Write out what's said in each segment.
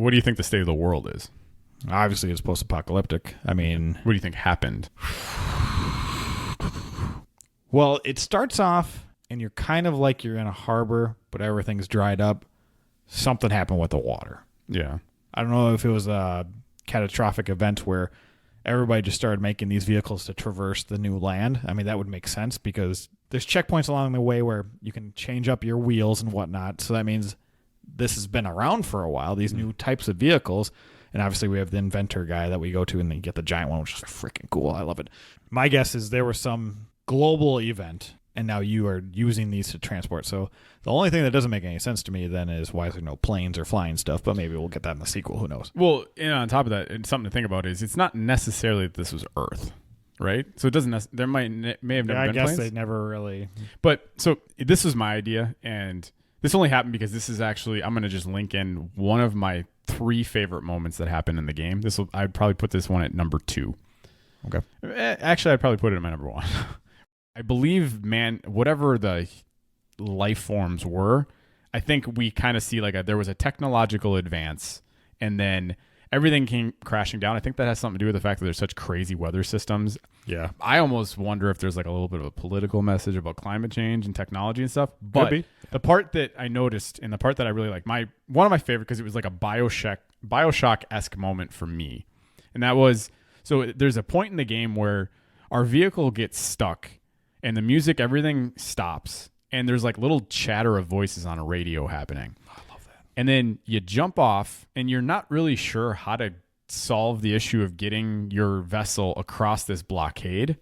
What do you think the state of the world is? Obviously, it's post-apocalyptic. I mean, what do you think happened? Well, it starts off and you're kind of like you're in a harbor, but everything's dried up. Something happened with the water. Yeah. I don't know if it was a catastrophic event where everybody just started making these vehicles to traverse the new land. I mean, that would make sense because there's checkpoints along the way where you can change up your wheels and whatnot. So that means this has been around for a while, these new types of vehicles. And obviously we have the inventor guy that we go to and then you get the giant one, which is freaking cool. I love it. My guess is there was some global event and now you are using these to transport. So the only thing that doesn't make any sense to me then is why is there no planes or flying stuff, but maybe we'll get that in the sequel. Who knows? Well, and on top of that, and something to think about is it's not necessarily that this was Earth, right? So it doesn't, there may have never been planes. I guess they never really. But so this was my idea, and this only happened because this is actually, I'm going to just link in one of my 3 favorite moments that happened in the game. I'd probably put this one at number 2. Okay. Actually, I'd probably put it at my number 1. I believe, whatever the life forms were, I think we kind of see there was a technological advance and then everything came crashing down. I think that has something to do with the fact that there's such crazy weather systems. Yeah. I almost wonder if there's a little bit of a political message about climate change and technology and stuff. But the part that I noticed and the part that I really like, one of my favorite, because it was like a Bioshock-esque moment for me. And that was, so there's a point in the game where our vehicle gets stuck and the music, everything stops. And there's little chatter of voices on a radio happening. I love that. And then you jump off and you're not really sure how to solve the issue of getting your vessel across this blockade.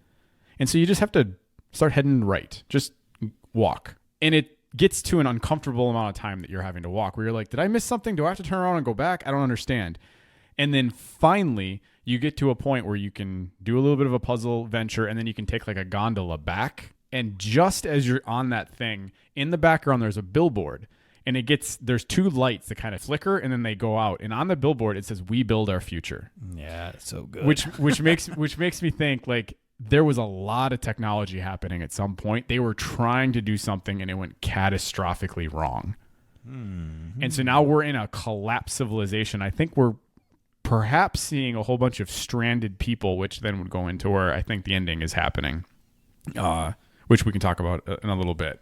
And so you just have to start heading right. Just walk. And it gets to an uncomfortable amount of time that you're having to walk where you're like, did I miss something? Do I have to turn around and go back? I don't understand. And then finally you get to a point where you can do a little bit of a puzzle venture and then you can take a gondola back. And just as you're on that thing, in the background, there's a billboard. And there's 2 lights that kind of flicker and then they go out. And on the billboard, it says, "We build our future." Yeah, it's so good. Which makes me think there was a lot of technology happening at some point. They were trying to do something and it went catastrophically wrong. Mm-hmm. And so now we're in a collapsed civilization. I think we're perhaps seeing a whole bunch of stranded people, which then would go into where I think the ending is happening, which we can talk about in a little bit.